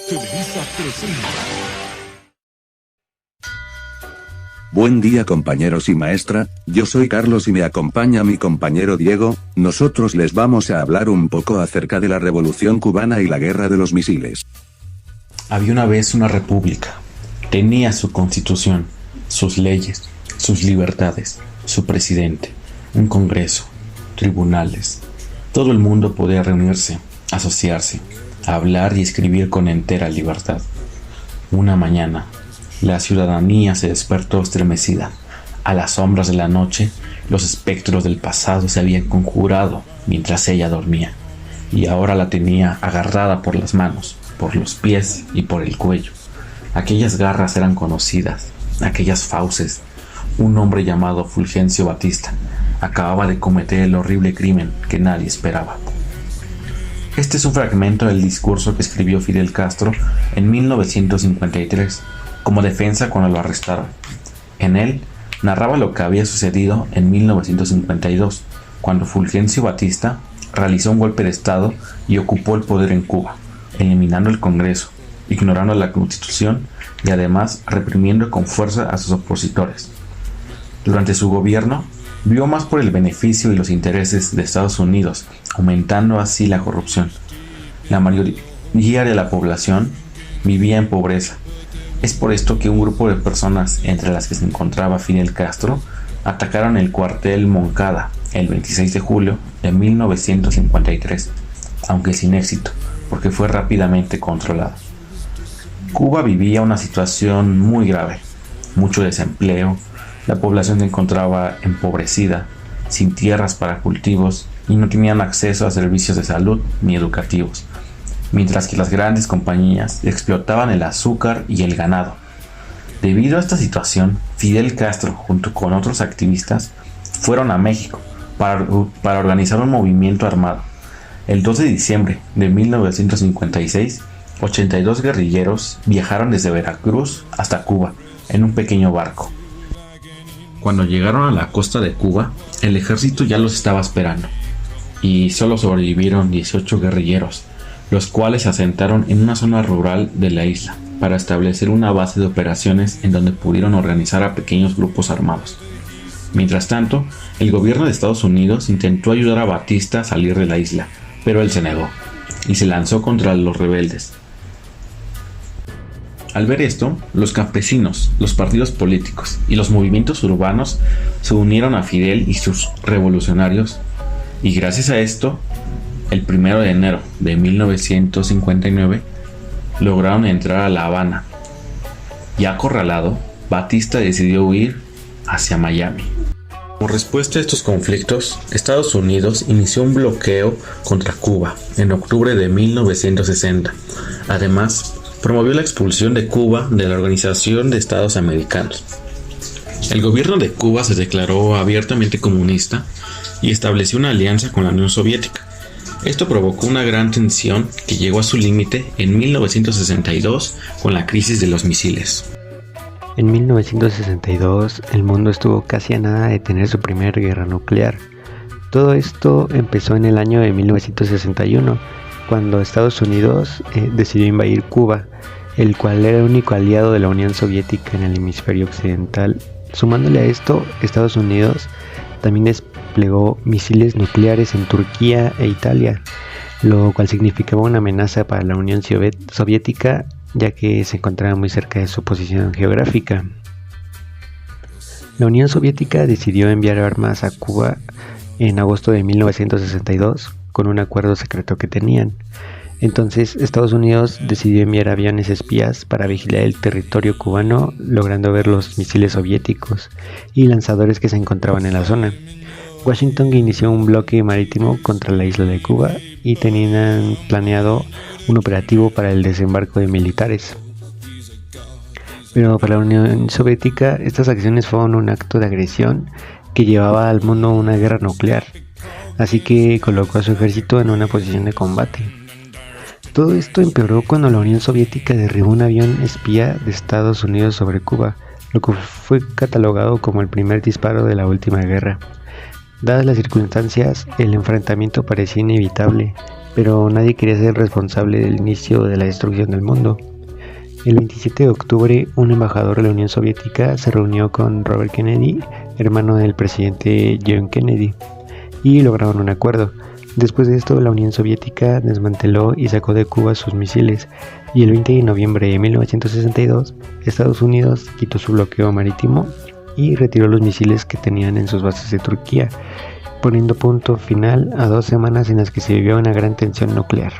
Televisa presenta. Buen día compañeros y maestra, yo soy Carlos y me acompaña mi compañero Diego. Nosotros les vamos a hablar un poco acerca de la Revolución Cubana y la Guerra de los Misiles. Había una vez una república. Tenía su constitución, sus leyes, sus libertades, su presidente, un congreso, tribunales. Todo el mundo podía reunirse, asociarse, hablar y escribir con entera libertad. Una mañana, la ciudadanía se despertó estremecida. A las sombras de la noche, los espectros del pasado se habían conjurado mientras ella dormía, y ahora la tenía agarrada por las manos, por los pies y por el cuello. Aquellas garras eran conocidas, aquellas fauces. Un hombre llamado Fulgencio Batista acababa de cometer el horrible crimen que nadie esperaba. Este es un fragmento del discurso que escribió Fidel Castro en 1953 como defensa cuando lo arrestaron. En él narraba lo que había sucedido en 1952, cuando Fulgencio Batista realizó un golpe de Estado y ocupó el poder en Cuba, eliminando el Congreso, ignorando la Constitución y además reprimiendo con fuerza a sus opositores. Durante su gobierno, vio más por el beneficio y los intereses de Estados Unidos, aumentando así la corrupción. La mayoría de la población vivía en pobreza. Es por esto que un grupo de personas, entre las que se encontraba Fidel Castro, atacaron el cuartel Moncada el 26 de julio de 1953, aunque sin éxito, porque fue rápidamente controlado. Cuba vivía una situación muy grave, mucho desempleo. La población se encontraba empobrecida, sin tierras para cultivos y no tenían acceso a servicios de salud ni educativos, mientras que las grandes compañías explotaban el azúcar y el ganado. Debido a esta situación, Fidel Castro, junto con otros activistas, fueron a México para organizar un movimiento armado. El 2 de diciembre de 1956, 82 guerrilleros viajaron desde Veracruz hasta Cuba en un pequeño barco. Cuando llegaron a la costa de Cuba, el ejército ya los estaba esperando, y solo sobrevivieron 18 guerrilleros, los cuales se asentaron en una zona rural de la isla para establecer una base de operaciones en donde pudieron organizar a pequeños grupos armados. Mientras tanto, el gobierno de Estados Unidos intentó ayudar a Batista a salir de la isla, pero él se negó y se lanzó contra los rebeldes. Al ver esto, los campesinos, los partidos políticos y los movimientos urbanos se unieron a Fidel y sus revolucionarios, y gracias a esto, el 1 de enero de 1959, lograron entrar a La Habana. Ya acorralado, Batista decidió huir hacia Miami. Como respuesta a estos conflictos, Estados Unidos inició un bloqueo contra Cuba en octubre de 1960. Además, promovió la expulsión de Cuba de la Organización de Estados Americanos. El gobierno de Cuba se declaró abiertamente comunista y estableció una alianza con la Unión Soviética. Esto provocó una gran tensión que llegó a su límite en 1962 con la crisis de los misiles. En 1962, el mundo estuvo casi a nada de tener su primera guerra nuclear. Todo esto empezó en el año de 1961, cuando Estados Unidos decidió invadir Cuba, el cual era el único aliado de la Unión Soviética en el hemisferio occidental. Sumándole a esto, Estados Unidos también desplegó misiles nucleares en Turquía e Italia, lo cual significaba una amenaza para la Unión Soviética, ya que se encontraba muy cerca de su posición geográfica. La Unión Soviética decidió enviar armas a Cuba en agosto de 1962, con un acuerdo secreto que tenían. Entonces Estados Unidos decidió enviar aviones espías para vigilar el territorio cubano, logrando ver los misiles soviéticos y lanzadores que se encontraban en la zona. Washington inició un bloque marítimo contra la isla de Cuba y tenían planeado un operativo para el desembarco de militares. Pero para la Unión Soviética estas acciones fueron un acto de agresión que llevaba al mundo a una guerra nuclear, así que colocó a su ejército en una posición de combate. Todo esto empeoró cuando la Unión Soviética derribó un avión espía de Estados Unidos sobre Cuba, lo que fue catalogado como el primer disparo de la última guerra. Dadas las circunstancias, el enfrentamiento parecía inevitable, pero nadie quería ser responsable del inicio de la destrucción del mundo. El 27 de octubre, un embajador de la Unión Soviética se reunió con Robert Kennedy, hermano del presidente John Kennedy, y lograron un acuerdo. Después de esto, la Unión Soviética desmanteló y sacó de Cuba sus misiles, y el 20 de noviembre de 1962, Estados Unidos quitó su bloqueo marítimo y retiró los misiles que tenían en sus bases de Turquía, poniendo punto final a 2 semanas en las que se vivió una gran tensión nuclear.